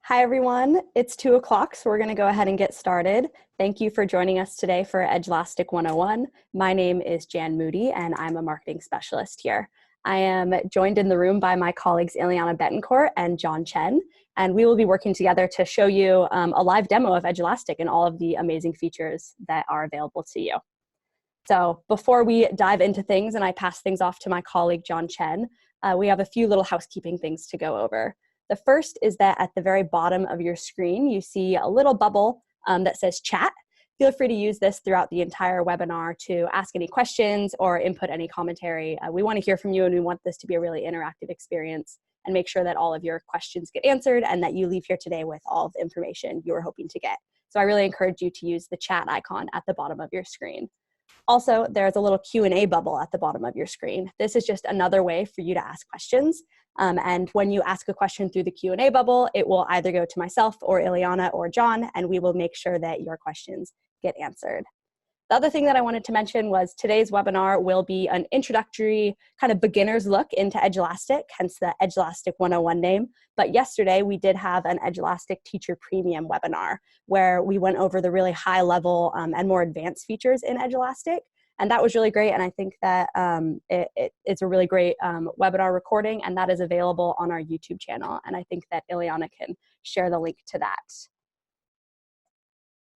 Hi, everyone. It's 2 o'clock, so we're going to go ahead and get started. Thank you for joining us today for Edulastic 101. My name is Jan Moody, and I'm a marketing specialist here. I am joined in the room by my colleagues Ileana Betancourt and John Chen, and we will be working together to show you a live demo of Edulastic and all of the amazing features that are available to you. So before we dive into things and I pass things off to my colleague John Chen, we have a few little housekeeping things to go over. The first is that at the very bottom of your screen, you see a little bubble that says chat. Feel free to use this throughout the entire webinar to ask any questions or input any commentary. We want to hear from you, and we want this to be a really interactive experience and make sure that all of your questions get answered and that you leave here today with all of the information you were hoping to get. So I really encourage you to use the chat icon at the bottom of your screen. Also, there's a little Q&A bubble at the bottom of your screen. This is just another way for you to ask questions. And when you ask a question through the Q&A bubble, it will either go to myself or Ileana or John, and we will make sure that your questions get answered. The other thing that I wanted to mention was today's webinar will be an introductory kind of beginner's look into Edulastic, hence the Edulastic 101 name. But yesterday we did have an Edulastic Teacher Premium webinar where we went over the really high level and more advanced features in Edulastic. And that was really great. And I think that it's a really great webinar recording, and that is available on our YouTube channel. And I think that Ileana can share the link to that.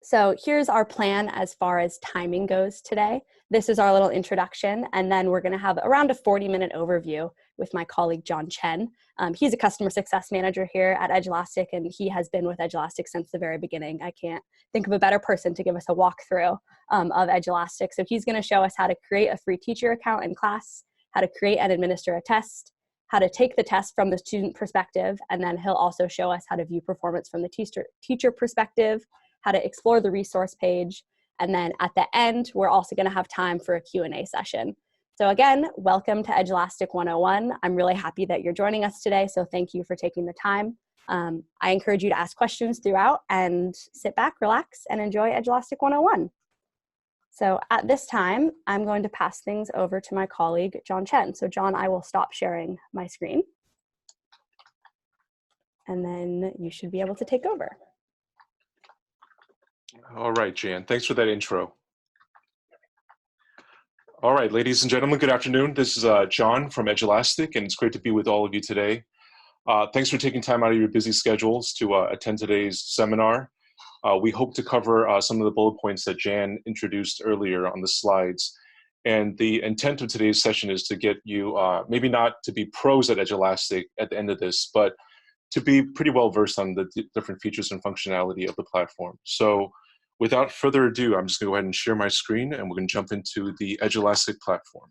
So here's our plan as far as timing goes today. This is our little introduction, and then we're going to have around a 40-minute overview with my colleague John Chen. He's a customer success manager here at Edulastic, and he has been with Edulastic since the very beginning. I can't think of a better person to give us a walkthrough of Edulastic. So he's going to show us how to create a free teacher account in class, how to create and administer a test, how to take the test from the student perspective, and then he'll also show us how to view performance from the teacher perspective, how to explore the resource page, and then at the end, we're also going to have time for a Q&A session. So again, welcome to Edulastic 101. I'm really happy that you're joining us today, so thank you for taking the time. I encourage you to ask questions throughout and sit back, relax, and enjoy Edulastic 101. So at this time, I'm going to pass things over to my colleague, John Chen. So John, I will stop sharing my screen, and then you should be able to take over. All right, Jan, thanks for that intro. All right, ladies and gentlemen, good afternoon. This is John from Edulastic, and it's great to be with all of you today. Thanks for taking time out of your busy schedules to attend today's seminar. We hope to cover some of the bullet points that Jan introduced earlier on the slides. And the intent of today's session is to get you, maybe not to be pros at Edulastic at the end of this, but to be pretty well versed on the different features and functionality of the platform. So without further ado, I'm just going to go ahead and share my screen, and we're going to jump into the Edulastic platform.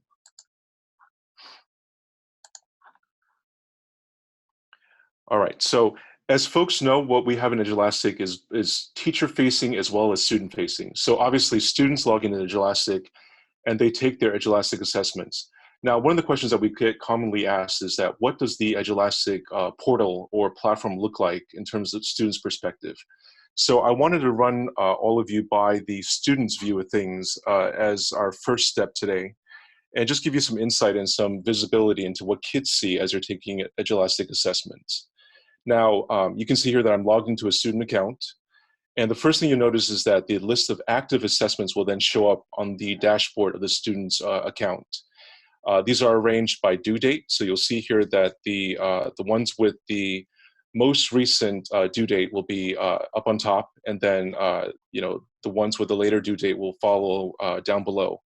All right, so as folks know, what we have in Edulastic is teacher-facing as well as student-facing. So obviously, students log into Edulastic, and they take their Edulastic assessments. Now, one of the questions that we get commonly asked is that what does the Edulastic portal or platform look like in terms of students' perspective? So I wanted to run all of you by the students' view of things as our first step today, and just give you some insight and some visibility into what kids see as they're taking Edulastic assessments. Now, you can see here that I'm logged into a student account, and the first thing you notice is that the list of active assessments will then show up on the dashboard of the student's account. These are arranged by due date, so you'll see here that the ones with the most recent due date will be up on top, and then the ones with the later due date will follow down below.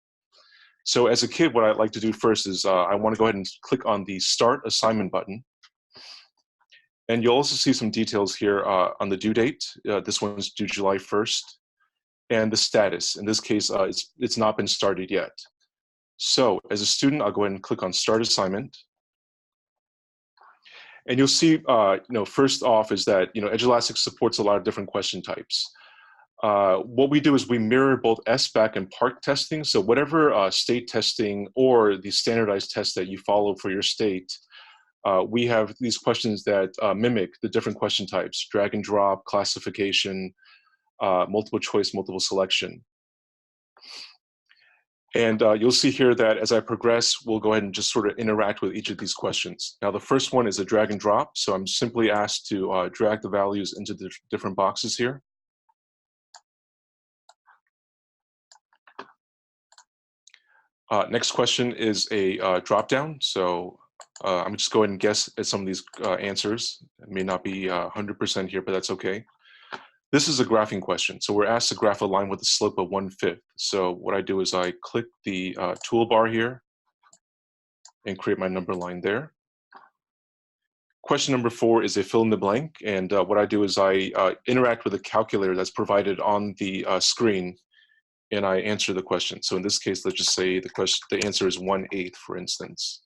So as a kid, what I'd like to do first is I want to go ahead and click on the Start Assignment button. And you'll also see some details here on the due date. This one's due July 1st. And the status. In this case, it's not been started yet. So as a student, I'll go ahead and click on Start Assignment. And you'll see, first off is that, Edulastic supports a lot of different question types. What we do is we mirror both SBAC and PARCC testing. So whatever state testing or the standardized test that you follow for your state, we have these questions that mimic the different question types: drag and drop, classification, multiple choice, multiple selection. And you'll see here that as I progress, we'll go ahead and just sort of interact with each of these questions. Now, the first one is a drag and drop. So I'm simply asked to drag the values into the different boxes here. Next question is a drop down. So I'm just going and guess at some of these answers. It may not be 100% here, but that's okay. This is a graphing question. So we're asked to graph a line with a slope of 1/5. So what I do is I click the toolbar here and create my number line there. Question number 4 is a fill in the blank. And what I do is I interact with a calculator that's provided on the screen, and I answer the question. So in this case, let's just say the answer is 1/8, for instance.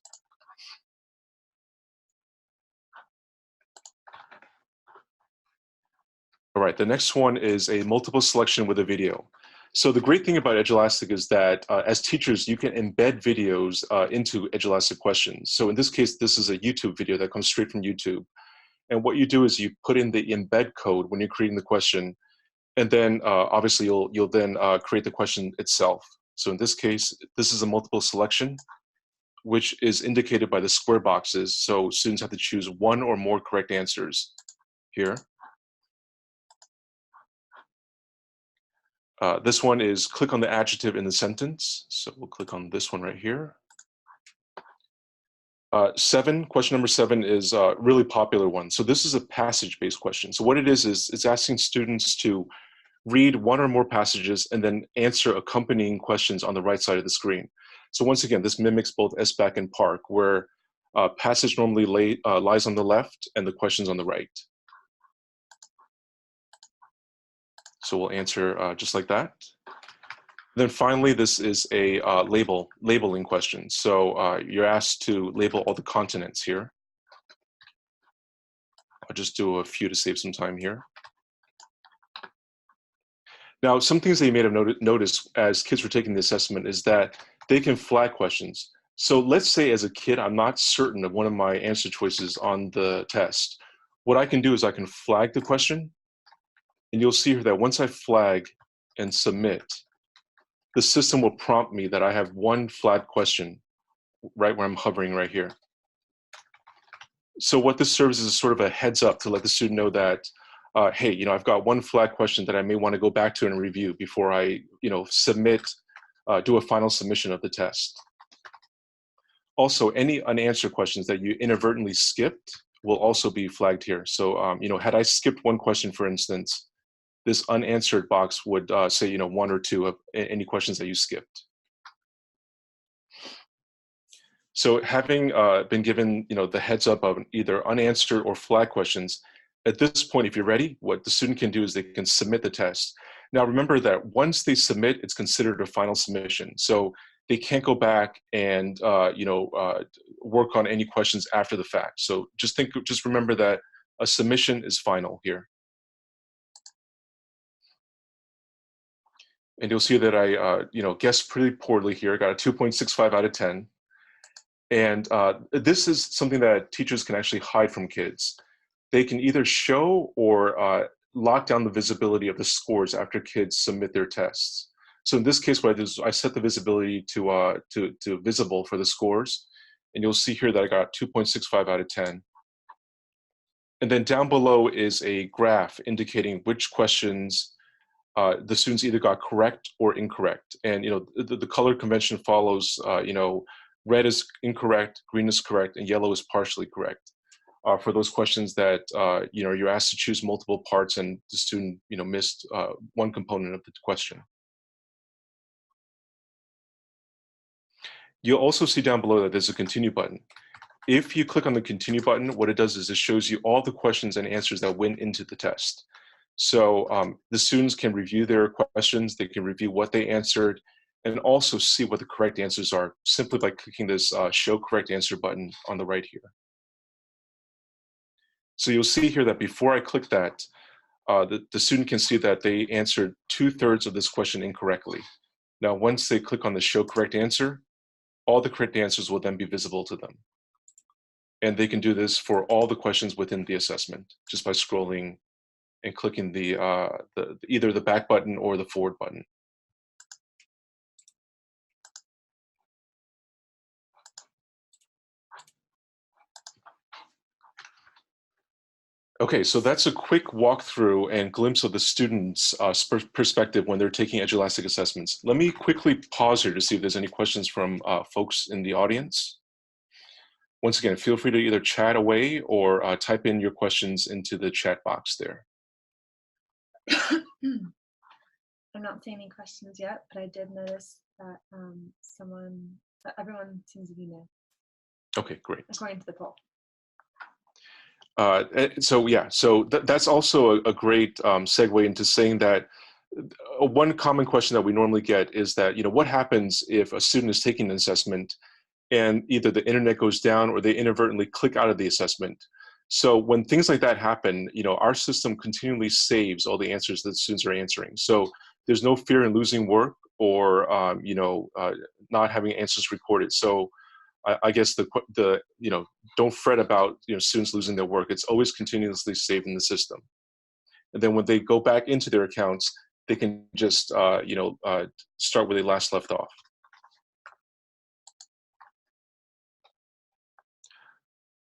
All right, the next one is a multiple selection with a video. So the great thing about Edulastic is that as teachers, you can embed videos into Edulastic questions. So in this case, this is a YouTube video that comes straight from YouTube. And what you do is you put in the embed code when you're creating the question, and then obviously you'll then create the question itself. So in this case, this is a multiple selection, which is indicated by the square boxes. So students have to choose one or more correct answers here. This one is click on the adjective in the sentence. So we'll click on this one right here. Question number 7 is a really popular one. So this is a passage-based question. So what it is it's asking students to read one or more passages and then answer accompanying questions on the right side of the screen. So once again, this mimics both SBAC and PARC, where passage normally lies on the left and the question's on the right. So we'll answer just like that. Then finally, this is a labeling question. So you're asked to label all the continents here. I'll just do a few to save some time here. Now, some things that you may have noticed as kids were taking the assessment is that they can flag questions. So let's say as a kid, I'm not certain of one of my answer choices on the test. What I can do is I can flag the question, and you'll see here that once I flag and submit, the system will prompt me that I have one flagged question right where I'm hovering right here. So what this serves as sort of a heads up to let the student know that, hey, I've got one flag question that I may want to go back to and review before I, submit, do a final submission of the test. Also, any unanswered questions that you inadvertently skipped will also be flagged here. So, had I skipped one question, for instance, this unanswered box would say, one or two of any questions that you skipped. So having been given, the heads up of either unanswered or flag questions, at this point, if you're ready, what the student can do is they can submit the test. Now, remember that once they submit, it's considered a final submission. So they can't go back and, work on any questions after the fact. So just remember that a submission is final here. And you'll see that I, guessed pretty poorly here. I got a 2.65 out of 10. And this is something that teachers can actually hide from kids. They can either show or lock down the visibility of the scores after kids submit their tests. So in this case, what I did is I set the visibility to visible for the scores. And you'll see here that I got 2.65 out of 10. And then down below is a graph indicating which questions the students either got correct or incorrect. And the color convention follows, red is incorrect, green is correct, and yellow is partially correct. For those questions that you're asked to choose multiple parts and the student missed one component of the question. You'll also see down below that there's a continue button. If you click on the continue button, what it does is it shows you all the questions and answers that went into the test. So the students can review their questions, they can review what they answered, and also see what the correct answers are simply by clicking this show correct answer button on the right here. So you'll see here that before I click that, the student can see that they answered 2/3 of this question incorrectly. Now, once they click on the show correct answer, all the correct answers will then be visible to them. And they can do this for all the questions within the assessment just by scrolling and clicking either the back button or the forward button. Okay, so that's a quick walkthrough and glimpse of the student's perspective when they're taking Edulastic assessments. Let me quickly pause here to see if there's any questions from folks in the audience. Once again, feel free to either chat away or type in your questions into the chat box there. I'm not seeing any questions yet, but I did notice that everyone seems to be new. Okay, great. According to the poll. So that's also a great segue into saying that one common question that we normally get is that, what happens if a student is taking an assessment and either the internet goes down or they inadvertently click out of the assessment. So when things like that happen, our system continually saves all the answers that students are answering. So there's no fear in losing work or not having answers recorded. So I guess don't fret about students losing their work. It's always continuously saved in the system. And then when they go back into their accounts, they can just start where they last left off.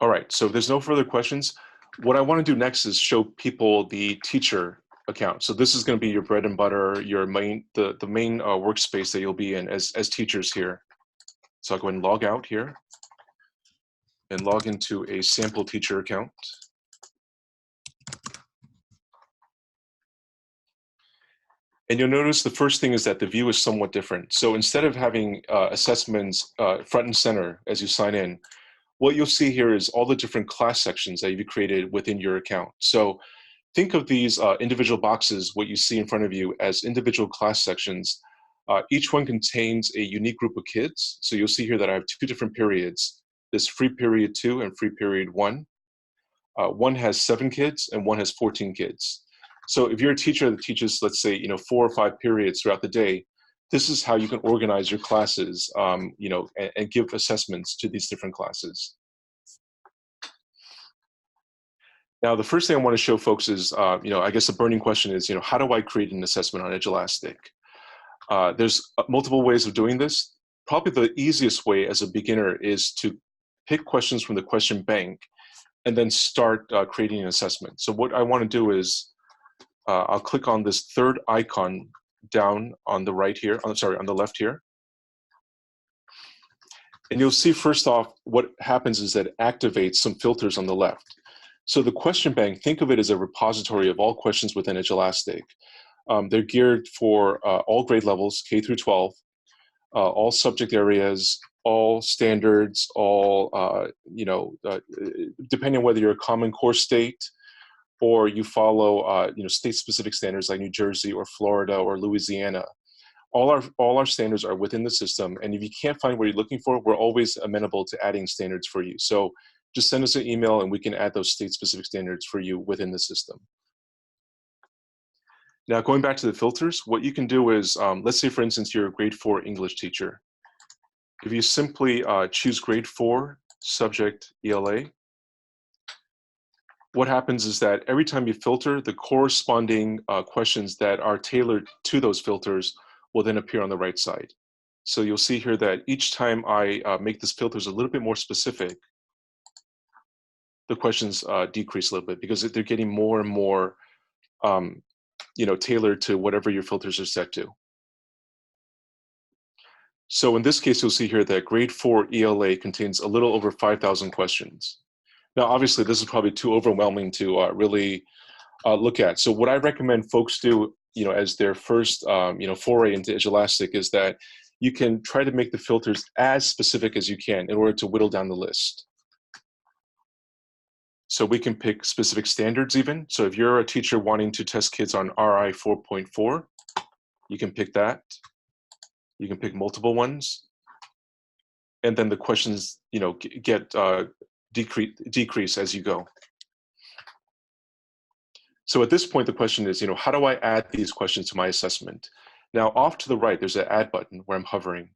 All right, so if there's no further questions, what I want to do next is show people the teacher account. So this is going to be your bread and butter, the main workspace that you'll be in as teachers here. So I'll go ahead and log out here and log into a sample teacher account. And you'll notice the first thing is that the view is somewhat different. So instead of having assessments front and center as you sign in, what you'll see here is all the different class sections that you've created within your account. So think of these individual boxes, what you see in front of you, as individual class sections. Each one contains a unique group of kids. So you'll see here that I have two different periods. This free period 2 and free period 1. One has 7 kids and one has 14 kids. So if you're a teacher that teaches, let's say, 4 or 5 periods throughout the day, this is how you can organize your classes, and give assessments to these different classes. Now, the first thing I want to show folks is, I guess the burning question is, how do I create an assessment on Edulastic? There's multiple ways of doing this. Probably the easiest way as a beginner is to pick questions from the question bank and then start creating an assessment. So what I want to do is, I'll click on this third icon down on the right here, on the left here. And you'll see first off, what happens is that it activates some filters on the left. So the question bank, think of it as a repository of all questions within Edulastic. They're geared for all grade levels, K through 12, all subject areas, all standards, all, depending on whether you're a Common Core state or you follow, state-specific standards like New Jersey or Florida or Louisiana. All our standards are within the system, and if you can't find what you're looking for, we're always amenable to adding standards for you. So just send us an email and we can add those state-specific standards for you within the system. Now, going back to the filters, what you can do is, let's say, for instance, you're a grade 4 English teacher. If you simply choose grade 4, subject ELA, what happens is that every time you filter, the corresponding questions that are tailored to those filters will then appear on the right side. So you'll see here that each time I make this filters a little bit more specific, the questions decrease a little bit because they're getting more and more tailored to whatever your filters are set to. So in this case, you'll see here that grade 4 ELA contains a little over 5,000 questions. Now, obviously, this is probably too overwhelming to really look at. So what I recommend folks do, as their first, foray into Edulastic is that you can try to make the filters as specific as you can in order to whittle down the list. So we can pick specific standards even. So if you're a teacher wanting to test kids on RI 4.4, you can pick that. You can pick multiple ones. And then the questions, get decrease as you go. So at this point, the question is, how do I add these questions to my assessment? Now, off to the right, there's an add button where I'm hovering.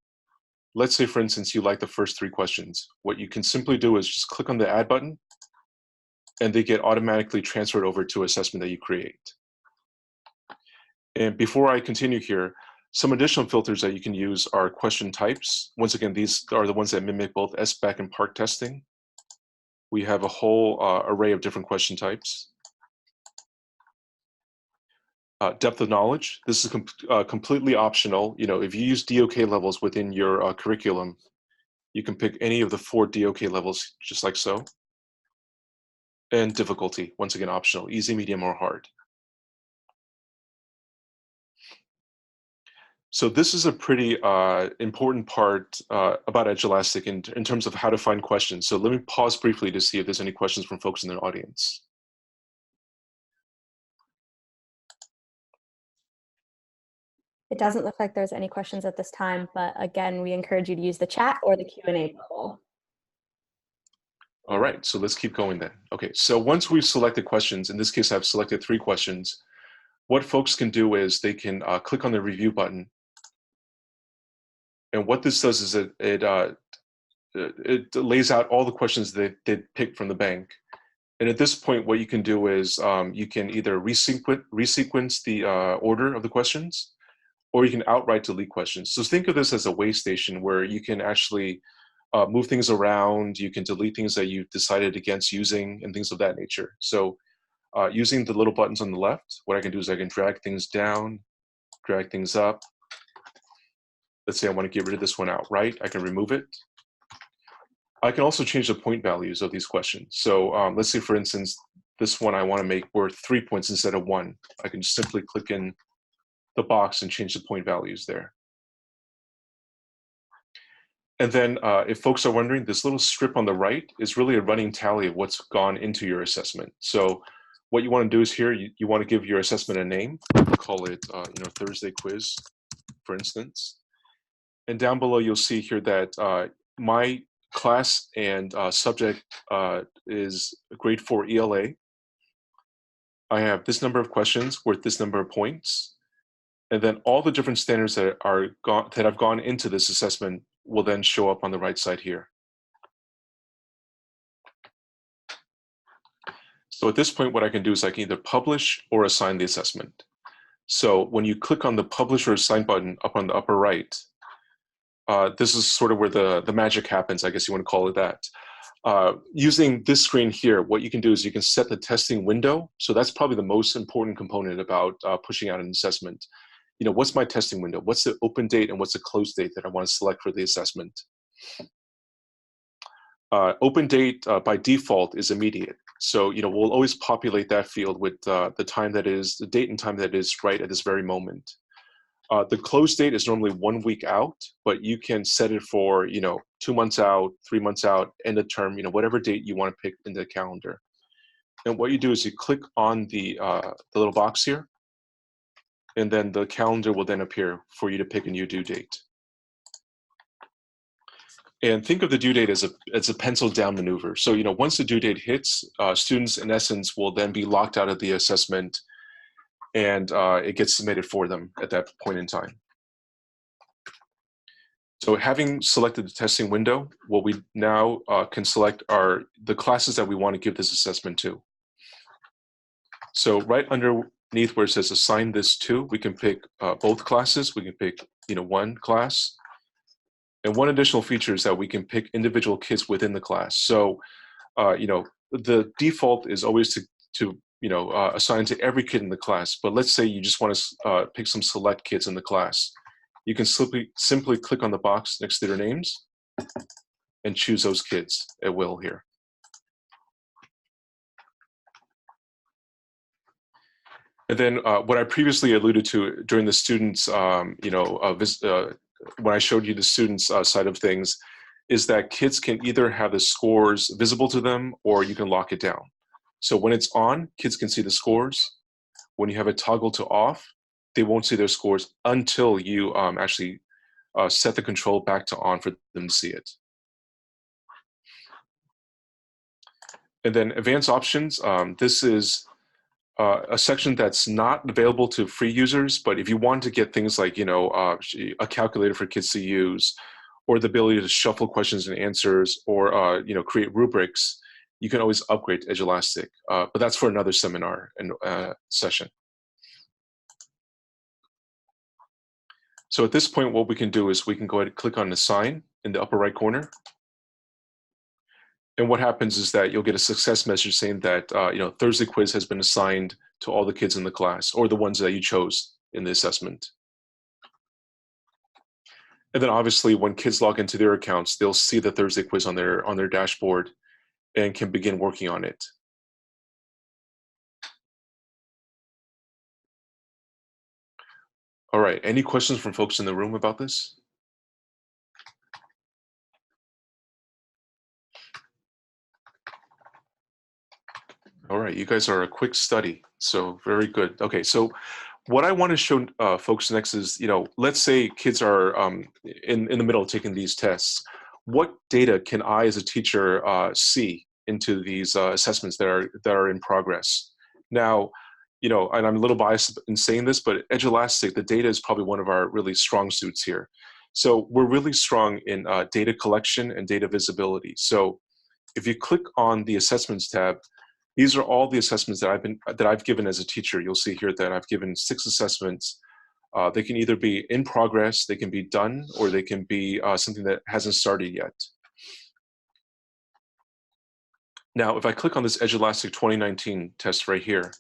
Let's say, for instance, you like the first 3 questions. What you can simply do is just click on the add button, and they get automatically transferred over to assessment that you create. And before I continue here, some additional filters that you can use are question types. Once again, these are the ones that mimic both SBAC and PARCC testing. We have a whole array of different question types. Depth of knowledge. This is completely optional. You know, if you use DOK levels within your curriculum, you can pick any of the 4 DOK levels, just like so. And difficulty, once again, optional, easy, medium, or hard. So this is a pretty important part about Edulastic in terms of how to find questions. So let me pause briefly to see if there's any questions from folks in the audience. It doesn't look like there's any questions at this time, but again, we encourage you to use the chat or the Q&A bubble. All right, so let's keep going then. Okay, so once we've selected questions, in this case, I've selected 3 questions. What folks can do is they can click on the review button. And what this does is it lays out all the questions that they picked from the bank. And at this point, what you can do is you can either resequence the order of the questions, or you can outright delete questions. So think of this as a way station where you can actually move things around, you can delete things that you've decided against using, and things of that nature. So using the little buttons on the left, what I can do is I can drag things down, drag things up. Let's say I want to get rid of this one outright, I can remove it. I can also change the point values of these questions. So let's say, for instance, this one I want to make worth 3 points instead of 1. I can just simply click in the box and change the point values there. And then if folks are wondering, this little strip on the right is really a running tally of what's gone into your assessment. So what you want to do is here, you want to give your assessment a name. Call it Thursday quiz, for instance. And down below, you'll see here that my class and subject is grade 4 ELA. I have this number of questions worth this number of points. And then all the different standards that have gone into this assessment will then show up on the right side here. So at this point, what I can do is I can either publish or assign the assessment. So when you click on the publish or assign button up on the upper right, this is sort of where the magic happens, I guess you want to call it that. Using this screen here, what you can do is you can set the testing window. So that's probably the most important component about pushing out an assessment. You know, what's my testing window? What's the open date and what's the close date that I want to select for the assessment? Open date by default is immediate. So, you know, we'll always populate that field with the time that is, the date and time that is right at this very moment. The close date is normally 1 week out, but you can set it for, 2 months out, 3 months out, end of term, whatever date you want to pick in the calendar. And what you do is you click on the little box here, and then the calendar will then appear for you to pick a new due date. And think of the due date as a pencil down maneuver. So, once the due date hits, students in essence will then be locked out of the assessment, and it gets submitted for them at that point in time. So having selected the testing window, what we now can select are the classes that we want to give this assessment to. So right underneath where it says assign this to, we can pick both classes. We can pick one class. And one additional feature is that we can pick individual kids within the class. So the default is always to assign to every kid in the class. But let's say you just want to pick some select kids in the class. You can simply click on the box next to their names and choose those kids at will here. And then what I previously alluded to during the students, when I showed you the students side of things, is that kids can either have the scores visible to them or you can lock it down. So when it's on, kids can see the scores. When you have it toggled to off, they won't see their scores until you actually set the control back to on for them to see it. And then advanced options, this is a section that's not available to free users, but if you want to get things like, a calculator for kids to use, or the ability to shuffle questions and answers, or, create rubrics, you can always upgrade to Edulastic, but that's for another seminar and session. So at this point, what we can do is we can go ahead and click on Assign in the upper right corner. And what happens is that you'll get a success message saying that, Thursday quiz has been assigned to all the kids in the class, or the ones that you chose in the assessment. And then obviously when kids log into their accounts, they'll see the Thursday quiz on their dashboard and can begin working on it. All right, any questions from folks in the room about this? All right, you guys are a quick study, so very good. Okay, so what I want to show folks next is, let's say kids are in the middle of taking these tests. What data can I, as a teacher, see into these assessments that are in progress? Now, and I'm a little biased in saying this, but Edulastic, the data is probably one of our really strong suits here. So we're really strong in data collection and data visibility. So if you click on the assessments tab, these are all the assessments that I've given as a teacher. You'll see here that I've given 6 assessments. They can either be in progress, they can be done, or they can be something that hasn't started yet. Now, if I click on this Edulastic 2019 test right here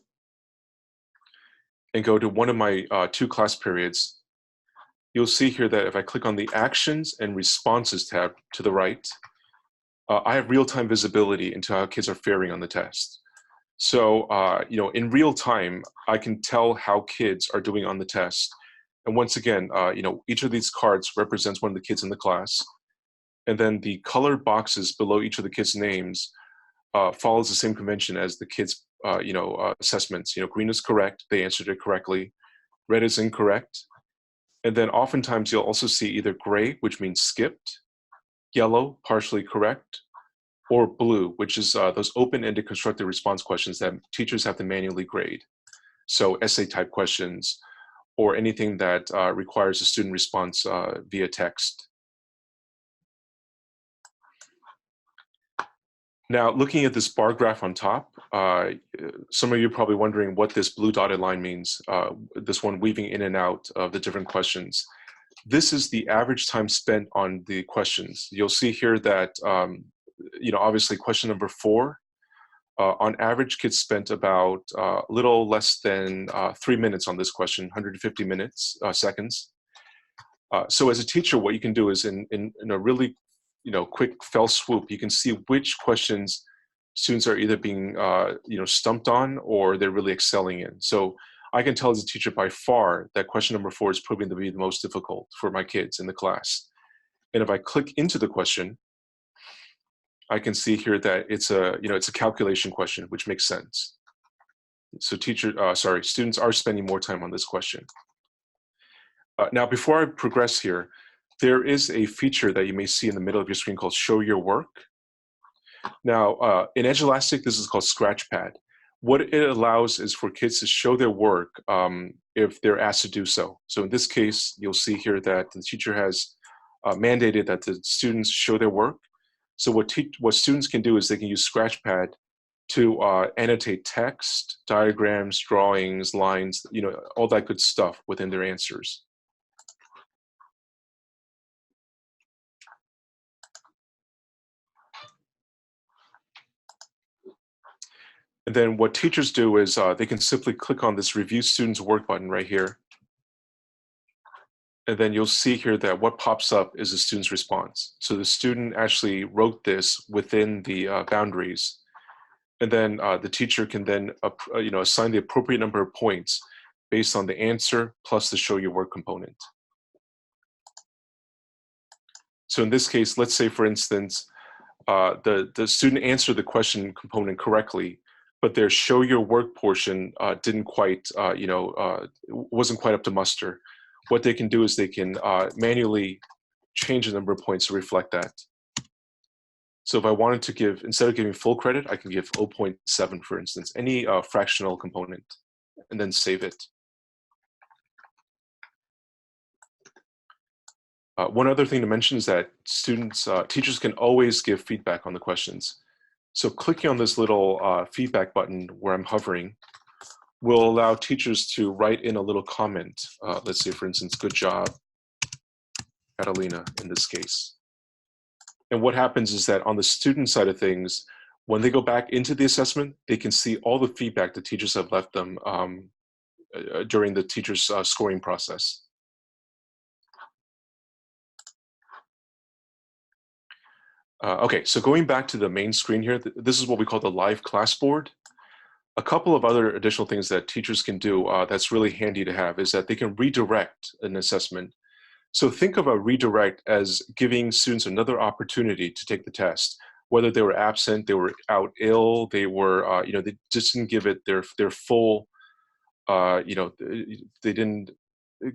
and go to one of my 2 class periods, you'll see here that if I click on the Actions and Responses tab to the right, I have real-time visibility into how kids are faring on the test. So, in real time, I can tell how kids are doing on the test. And once again, each of these cards represents one of the kids in the class. And then the colored boxes below each of the kids' names follows the same convention as the kids' assessments. Green is correct, they answered it correctly. Red is incorrect. And then oftentimes you'll also see either gray, which means skipped, yellow, partially correct, or blue, which is those open-ended constructed response questions that teachers have to manually grade. So essay type questions, or anything that requires a student response via text. Now, looking at this bar graph on top, some of you are probably wondering what this blue dotted line means, this one weaving in and out of the different questions. This is the average time spent on the questions. You'll see here that obviously question number 4, on average, kids spent about a little less than 3 minutes on this question, 150 seconds. So as a teacher, what you can do is in a really quick fell swoop, you can see which questions students are either being stumped on or they're really excelling in. So I can tell as a teacher by far that question number 4 is proving to be the most difficult for my kids in the class. And if I click into the question, I can see here that it's a calculation question, which makes sense. So students are spending more time on this question. Now, before I progress here, there is a feature that you may see in the middle of your screen called Show Your Work. Now, in Edulastic, this is called Scratchpad. What it allows is for kids to show their work if they're asked to do so. So in this case, you'll see here that the teacher has mandated that the students show their work. So what students can do is they can use Scratchpad to annotate text, diagrams, drawings, lines, all that good stuff within their answers. And then what teachers do is they can simply click on this Review Students' Work button right here. And then you'll see here that what pops up is the student's response. So the student actually wrote this within the boundaries. And then the teacher can then assign the appropriate number of points based on the answer plus the Show Your Work component. So in this case, let's say, for instance, the student answered the question component correctly, but their Show Your Work portion didn't quite, wasn't quite up to muster. What they can do is they can manually change the number of points to reflect that. So if I wanted to give, instead of giving full credit, I can give 0.7, for instance, any fractional component, and then save it. One other thing to mention is that teachers can always give feedback on the questions. So clicking on this little feedback button where I'm hovering will allow teachers to write in a little comment. Let's say, for instance, good job, Catalina, in this case. And what happens is that on the student side of things, when they go back into the assessment, they can see all the feedback the teachers have left them during the teacher's scoring process. Okay, so going back to the main screen here, this is what we call the live class board. A couple of other additional things that teachers can do that's really handy to have is that they can redirect an assessment. So think of a redirect as giving students another opportunity to take the test, whether they were absent, they were out ill, they were, they just didn't give it their full, they didn't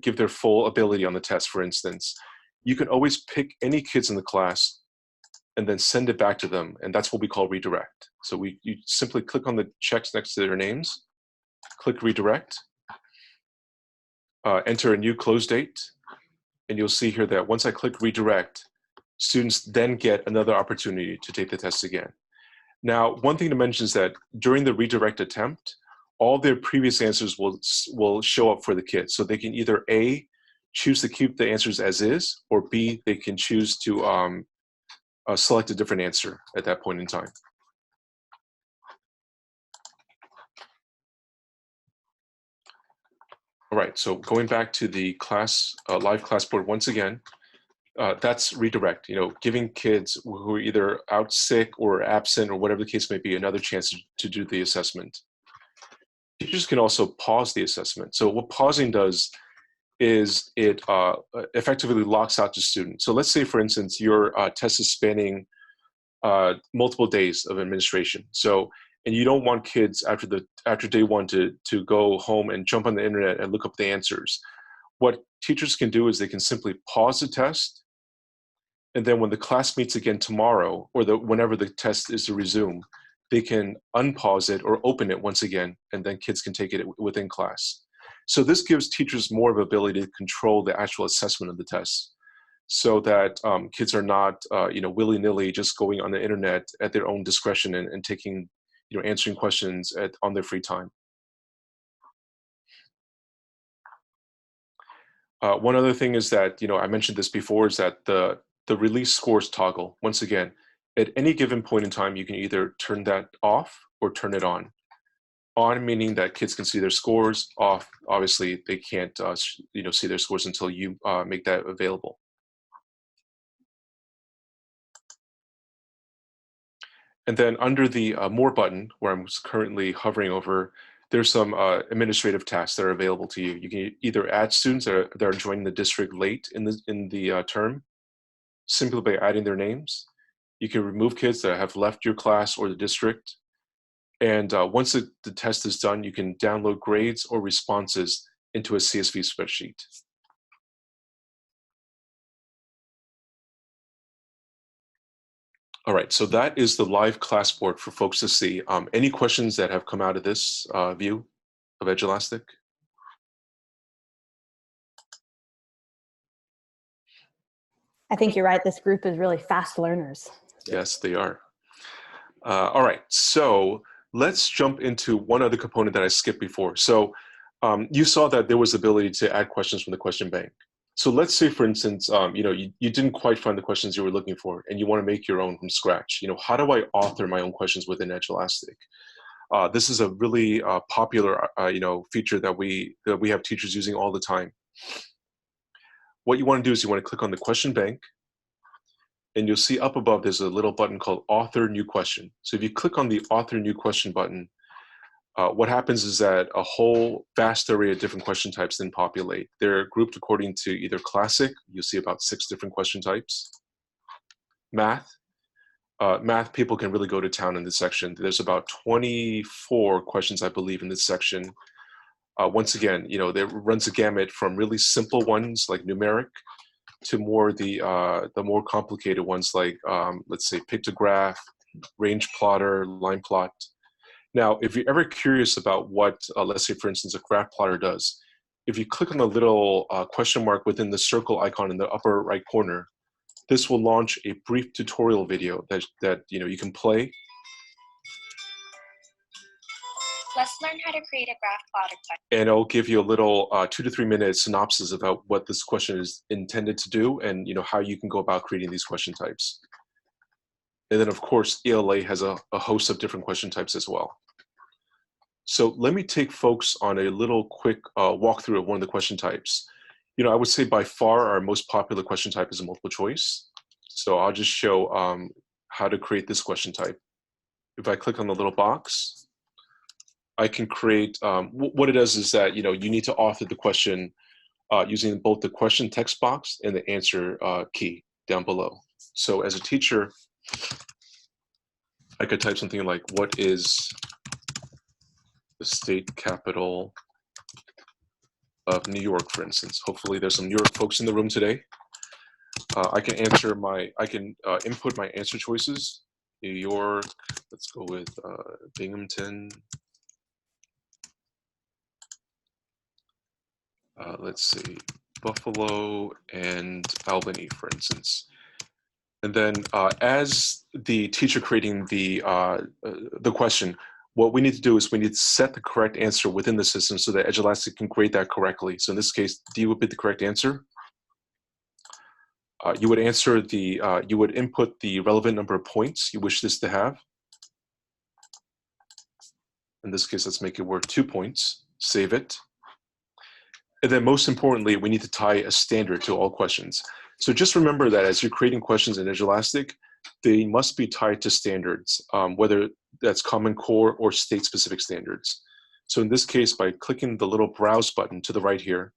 give their full ability on the test, for instance. You can always pick any kids in the class and then send it back to them, and that's what we call redirect. So you simply click on the checks next to their names, click redirect, enter a new close date, and you'll see here that once I click redirect, students then get another opportunity to take the test again. Now, one thing to mention is that during the redirect attempt, all their previous answers will show up for the kids. So they can either A, choose to keep the answers as is, or B, they can choose to select a different answer at that point in time. All right, so going back to the class, live class board once again, that's redirect, giving kids who are either out sick or absent or whatever the case may be another chance to do the assessment. Teachers can also pause the assessment. So what pausing does is it effectively locks out the student. So let's say, for instance, your test is spanning multiple days of administration. So, and you don't want kids after day one to go home and jump on the internet and look up the answers. What teachers can do is they can simply pause the test, and then when the class meets again tomorrow, or whenever the test is to resume, they can unpause it or open it once again, and then kids can take it within class. So this gives teachers more of ability to control the actual assessment of the test, so that kids are not willy-nilly just going on the internet at their own discretion and taking, answering questions on their free time. One other thing is that, I mentioned this before, is that the release scores toggle, once again, at any given point in time, you can either turn that off or turn it on. On meaning that kids can see their scores. Off, obviously, they can't see their scores until you make that available. And then under the More button, where I'm currently hovering over, there's some administrative tasks that are available to you. You can either add students that are joining the district late in the term, simply by adding their names. You can remove kids that have left your class or the district. And once the test is done, you can download grades or responses into a CSV spreadsheet. All right, so that is the live class board for folks to see. Any questions that have come out of this view of Edulastic? I think you're right. This group is really fast learners. Yes, they are. All right, so let's jump into one other component that I skipped before. So you saw that there was the ability to add questions from the question bank. So let's say, for instance, you didn't quite find the questions you were looking for, and you want to make your own from scratch. How do I author my own questions within Edulastic? This is a really popular, feature that we have teachers using all the time. What you want to do is you want to click on the question bank, and you'll see up above there's a little button called Author New Question. So if you click on the Author New Question button, what happens is that a whole vast array of different question types then populate. They're grouped according to either classic, you'll see about 6 different question types. Math, people can really go to town in this section. There's about 24 questions, I believe, in this section. Once again, there runs a gamut from really simple ones like numeric to the more complicated ones like, let's say, pictograph, range plotter, line plot. Now, if you're ever curious about what, let's say, for instance, a graph plotter does, if you click on the little question mark within the circle icon in the upper right corner, this will launch a brief tutorial video that you can play. Let's learn how to create a graph plotter question. And it'll give you a little 2 to 3 minute synopsis about what this question is intended to do, and how you can go about creating these question types. And then of course, ELA has a host of different question types as well. So let me take folks on a little quick walkthrough of one of the question types. I would say by far our most popular question type is a multiple choice. So I'll just show how to create this question type. If I click on the little box, I can create, what it does is that, you need to author the question using both the question text box and the answer key down below. So as a teacher, I could type something like, what is the state capital of New York, for instance? Hopefully there's some New York folks in the room today. I can input my answer choices. New York, let's go with Binghamton. Let's see, Buffalo and Albany, for instance. And then as the teacher creating the question, what we need to do is we need to set the correct answer within the system so that Edulastic can create that correctly. So in this case, D would be the correct answer. You would input the relevant number of points you wish this to have. In this case, let's make it worth 2 points, save it. And then most importantly, we need to tie a standard to all questions. So just remember that as you're creating questions in Edulastic, they must be tied to standards, whether that's Common Core or state-specific standards. So in this case, by clicking the little browse button to the right here,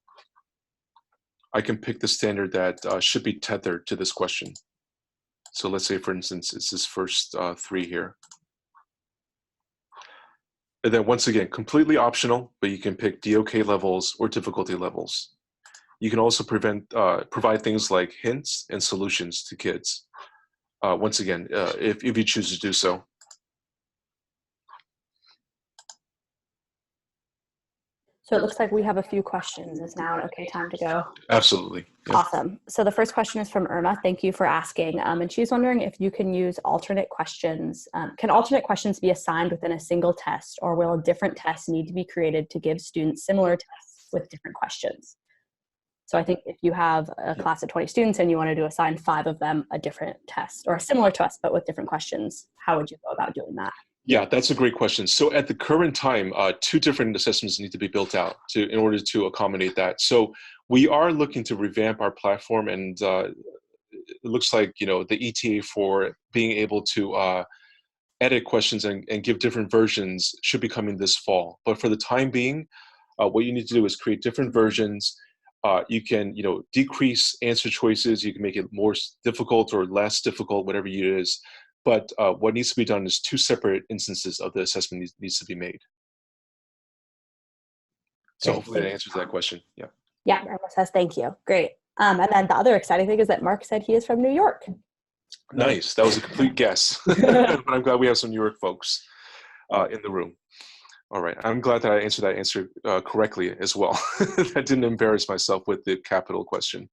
I can pick the standard that should be tethered to this question. So let's say, for instance, it's this first 3 here. And then once again, completely optional, but you can pick DOK levels or difficulty levels. You can also provide things like hints and solutions to kids. Once again, if you choose to do so. So it looks like we have a few questions. Is now an okay time to go? Absolutely. Yep. Awesome. So the first question is from Irma. Thank you for asking. And she's wondering if you can use alternate questions. Can alternate questions be assigned within a single test, or will a different test need to be created to give students similar tests with different questions? So I think if you have a class of 20 students and you wanted to assign 5 of them a different test or a similar test but with different questions, how would you go about doing that? Yeah, that's a great question. So at the current time, 2 different assessments need to be built out in order to accommodate that. So we are looking to revamp our platform, and it looks like the ETA for being able to edit questions and give different versions should be coming this fall. But for the time being, what you need to do is create different versions. You can decrease answer choices. You can make it more difficult or less difficult, whatever it is. But what needs to be done is 2 separate instances of the assessment needs to be made. So hopefully that answers that question. Yeah. Yeah, Irma says thank you. Great. And then the other exciting thing is that Mark said he is from New York. Nice. That was a complete guess. But I'm glad we have some New York folks in the room. All right. I'm glad that I answered that answer correctly as well. I didn't embarrass myself with the capital question.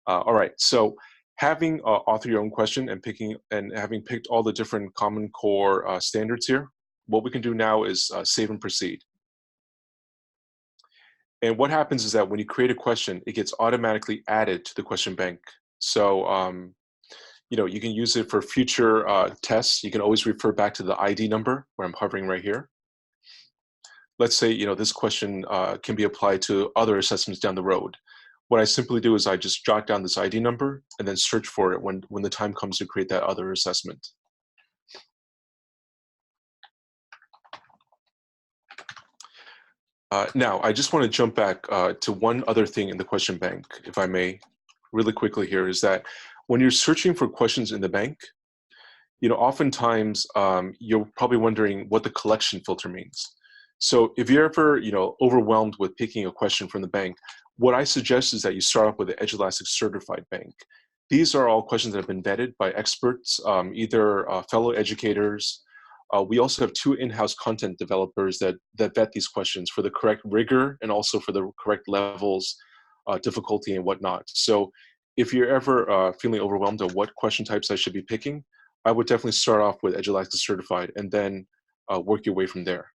All right. So having author your own question and having picked all the different Common Core standards here, what we can do now is save and proceed. And what happens is that when you create a question, it gets automatically added to the question bank. So you can use it for future tests. You can always refer back to the ID number where I'm hovering right here. Let's say this question can be applied to other assessments down the road. What I simply do is I just jot down this ID number and then search for it when the time comes to create that other assessment. Now, I just want to jump back to one other thing in the question bank, if I may, really quickly here, is that when you're searching for questions in the bank, oftentimes you're probably wondering what the collection filter means. So if you're ever, overwhelmed with picking a question from the bank, what I suggest is that you start off with the Edulastic certified bank. These are all questions that have been vetted by experts, either fellow educators. We also have 2 in-house content developers that vet these questions for the correct rigor and also for the correct levels, difficulty and whatnot. So if you're ever feeling overwhelmed at what question types I should be picking, I would definitely start off with Edulastic certified and then work your way from there.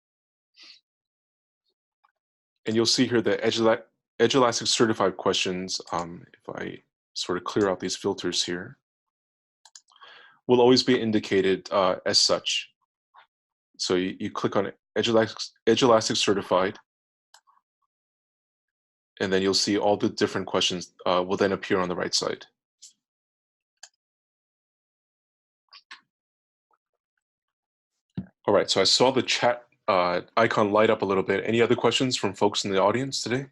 And you'll see here the Edulastic certified questions, if I sort of clear out these filters here, will always be indicated as such. So you click on Edulastic Certified, and then you'll see all the different questions will then appear on the right side. All right, so I saw the chat icon light up a little bit. Any other questions from folks in the audience today?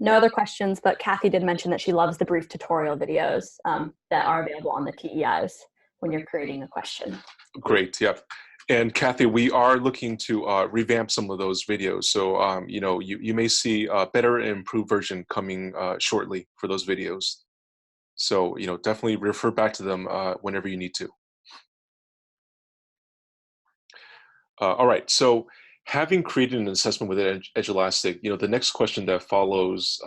No other questions, but Kathy did mention that she loves the brief tutorial videos that are available on the TEIs when you're creating a question. Great, yeah. And Kathy, we are looking to revamp some of those videos. So, you know, you may see a better and improved version coming shortly for those videos. So, you know, definitely refer back to them whenever you need to. All right, so having created an assessment with Edulastic, you know, the next question that follows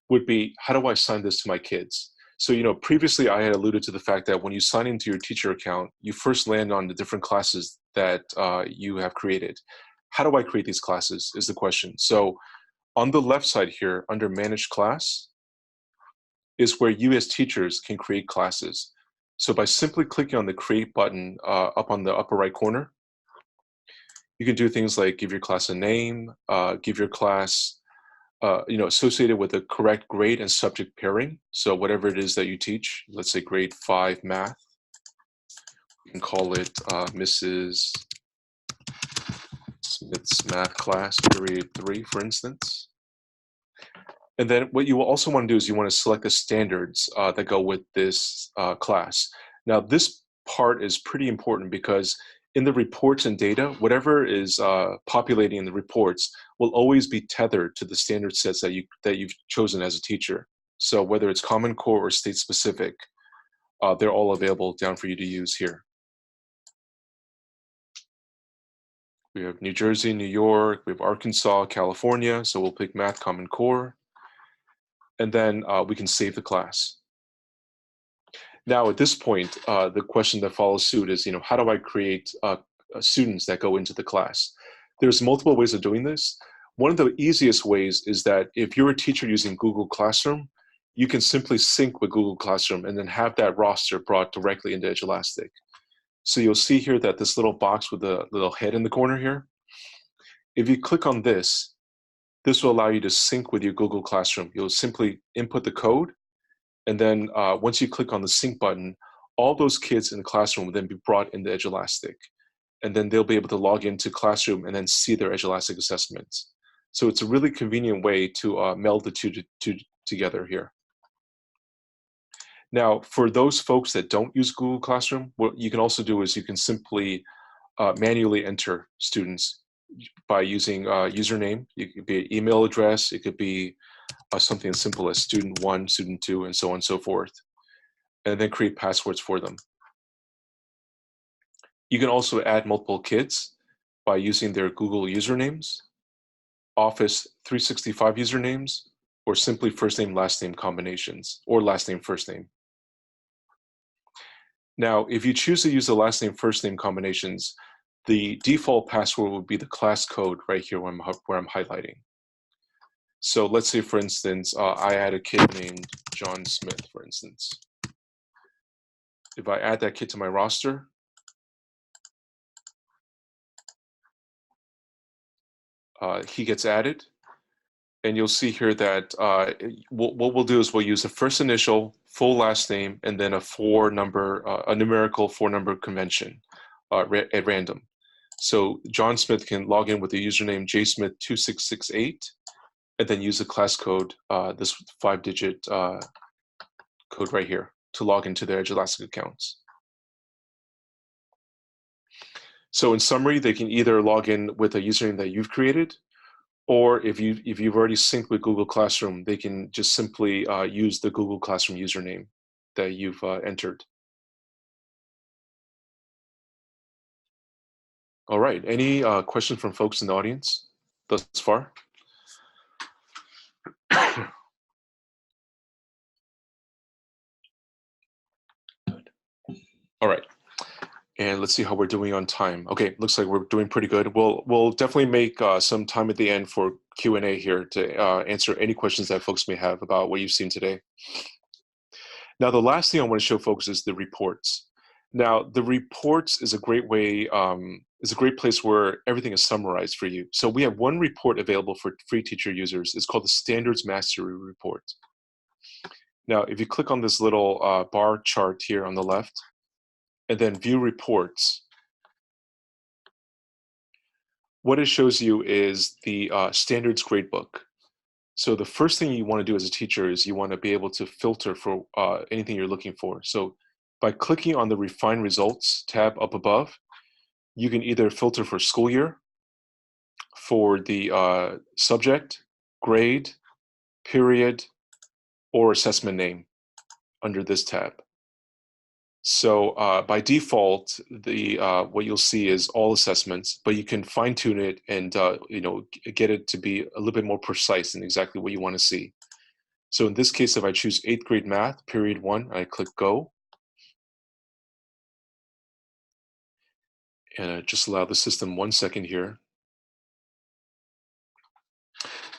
would be, how do I assign this to my kids? So, you know, previously I had alluded to the fact that when you sign into your teacher account, you first land on the different classes that you have created. How do I create these classes is the question. So on the left side here, under Manage Class, is where you as teachers can create classes. So by simply clicking on the Create button up on the upper right corner, you can do things like give your class a name, give your class you know, associated with the correct grade and subject pairing. So whatever it is that you teach, let's say grade 5 math, you can call it Mrs. Smith's math class, period 3, for instance. And then what you will also want to do is you want to select the standards that go with this class. Now this part is pretty important because in the reports and data, whatever is populating in the reports will always be tethered to the standard sets that you've chosen as a teacher. So whether it's Common Core or state specific, they're all available down for you to use here. We have New Jersey, New York, we have Arkansas, California, so we'll pick Math Common Core, and then we can save the class. Now, at this point, the question that follows suit is, you know, how do I create students that go into the class? There's multiple ways of doing this. One of the easiest ways is that if you're a teacher using Google Classroom, you can simply sync with Google Classroom and then have that roster brought directly into Edulastic. So you'll see here that this little box with the little head in the corner here, if you click on this, this will allow you to sync with your Google Classroom. You'll simply input the code, and then once you click on the sync button, all those kids in the classroom will then be brought into Edulastic. And then they'll be able to log into Classroom and then see their Edulastic assessments. So it's a really convenient way to meld the two together here. Now, for those folks that don't use Google Classroom, what you can also do is you can simply manually enter students by using username. It could be an email address. It could be something as simple as student 1, student 2, and so on and so forth, and then create passwords for them. You can also add multiple kids by using their Google usernames, Office 365 usernames, or simply first name, last name combinations, or last name, first name. Now, if you choose to use the last name, first name combinations, the default password would be the class code right here where I'm highlighting. So let's say, for instance, I had a kid named John Smith, for instance. If I add that kid to my roster, he gets added. And you'll see here that what we'll do is we'll use the first initial, full last name, and then a numerical 4-number convention at random. So John Smith can log in with the username jsmith2668, and then use the class code, this 5-digit code right here, to log into their Edulastic accounts. So in summary, they can either log in with a username that you've created, or if you've already synced with Google Classroom, they can just simply use the Google Classroom username that you've entered. All right, any questions from folks in the audience thus far? All right, and let's see how we're doing on time. Okay, looks like we're doing pretty good. We'll definitely make some time at the end for Q&A here to answer any questions that folks may have about what you've seen today. Now, the last thing I want to show folks is the reports. Now, the reports is a great way, is a great place where everything is summarized for you. So we have one report available for free teacher users. It's called the Standards Mastery Report. Now, if you click on this little bar chart here on the left, and then view reports, what it shows you is the standards gradebook. So the first thing you want to do as a teacher is you want to be able to filter for anything you're looking for. So by clicking on the Refine Results tab up above, you can either filter for school year, for the subject, grade, period, or assessment name under this tab. So by default, the what you'll see is all assessments, but you can fine tune it and get it to be a little bit more precise in exactly what you want to see. So in this case, if I choose 8th grade math, period 1, I click go. And I just allow the system 1 second here.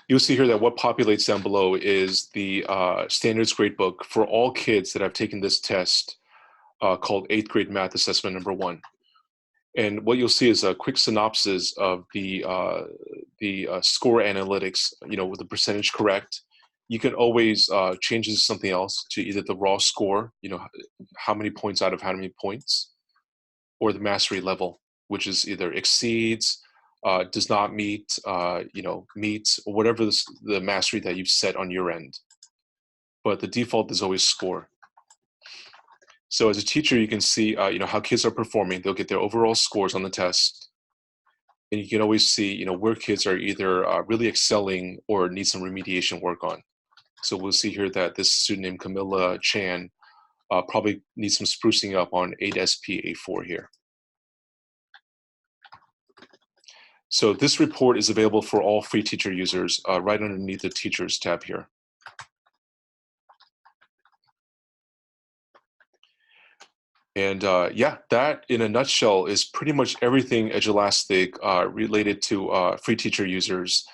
You'll see here that what populates down below is the standards gradebook for all kids that have taken this test called 8th grade math assessment number 1. And what you'll see is a quick synopsis of the score analytics, with the percentage correct. You can always change it to something else, to either the raw score, how many points out of how many points, or the mastery level, which is either exceeds, does not meet, meets, or whatever the mastery that you've set on your end. But the default is always score. So as a teacher, you can see, how kids are performing. They'll get their overall scores on the test. And you can always see, where kids are either really excelling or need some remediation work on. So we'll see here that this student named Camilla Chan probably needs some sprucing up on 8SP A4 here. So this report is available for all free teacher users right underneath the Teachers tab here. And yeah, that in a nutshell is pretty much everything Edulastic related to free teacher users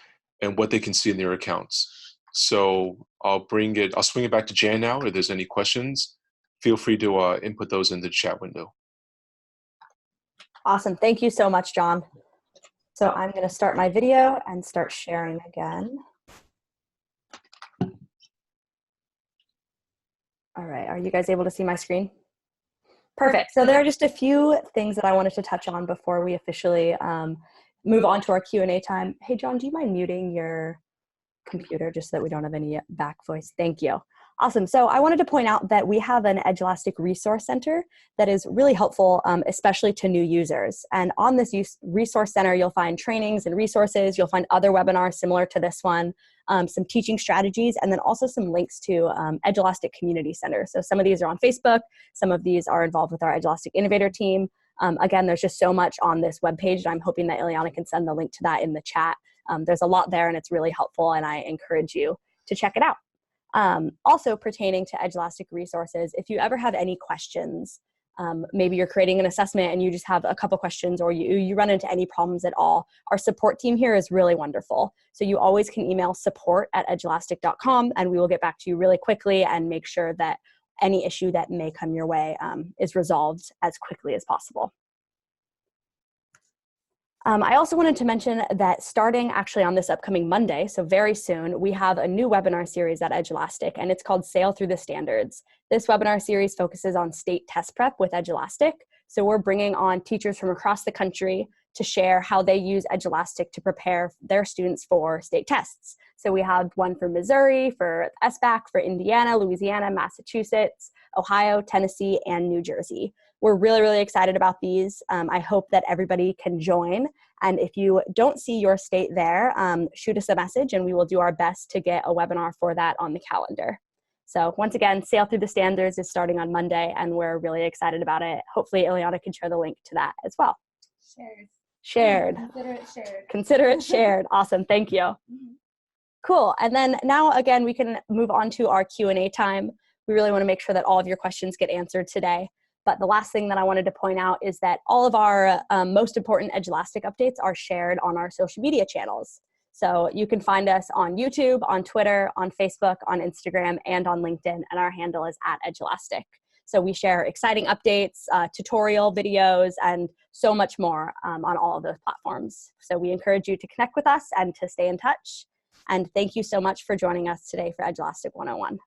and what they can see in their accounts. So I'll swing it back to Jan now. If there's any questions, feel free to input those in the chat window. Awesome. Thank you so much, John. So I'm going to start my video and start sharing again. All right. Are you guys able to see my screen? Perfect. So there are just a few things that I wanted to touch on before we officially move on to our Q&A time. Hey, John, do you mind muting your computer just so that we don't have any back voice? Thank you. Awesome. So I wanted to point out that we have an Edulastic Resource Center that is really helpful, especially to new users. And on this Resource Center, you'll find trainings and resources. You'll find other webinars similar to this one, some teaching strategies, and then also some links to Edulastic Community Center. So some of these are on Facebook. Some of these are involved with our Edulastic Innovator team. Again, there's just so much on this webpage, and I'm hoping that Ileana can send the link to that in the chat. There's a lot there, and it's really helpful, and I encourage you to check it out. Also pertaining to Edulastic resources, if you ever have any questions, maybe you're creating an assessment and you just have a couple questions, or you run into any problems at all, our support team here is really wonderful. So you always can email support@edulastic.com, and we will get back to you really quickly and make sure that any issue that may come your way is resolved as quickly as possible. I also wanted to mention that starting actually on this upcoming Monday, so very soon, we have a new webinar series at Edulastic, and it's called Sail Through the Standards. This webinar series focuses on state test prep with Edulastic. So we're bringing on teachers from across the country to share how they use Edulastic to prepare their students for state tests. So we have one for Missouri, for SBAC, for Indiana, Louisiana, Massachusetts, Ohio, Tennessee, and New Jersey. We're really, really excited about these. I hope that everybody can join. And if you don't see your state there, shoot us a message and we will do our best to get a webinar for that on the calendar. So once again, Sail Through the Standards is starting on Monday and we're really excited about it. Hopefully Ileana can share the link to that as well. Shared. Consider it shared. Consider it shared. Awesome. Thank you. Cool. And then now again, we can move on to our Q&A time. We really want to make sure that all of your questions get answered today. But the last thing that I wanted to point out is that all of our most important Edulastic updates are shared on our social media channels. So you can find us on YouTube, on Twitter, on Facebook, on Instagram, and on LinkedIn, and our handle is @Edulastic. So we share exciting updates, tutorial videos, and so much more on all of those platforms. So we encourage you to connect with us and to stay in touch. And thank you so much for joining us today for Edulastic 101.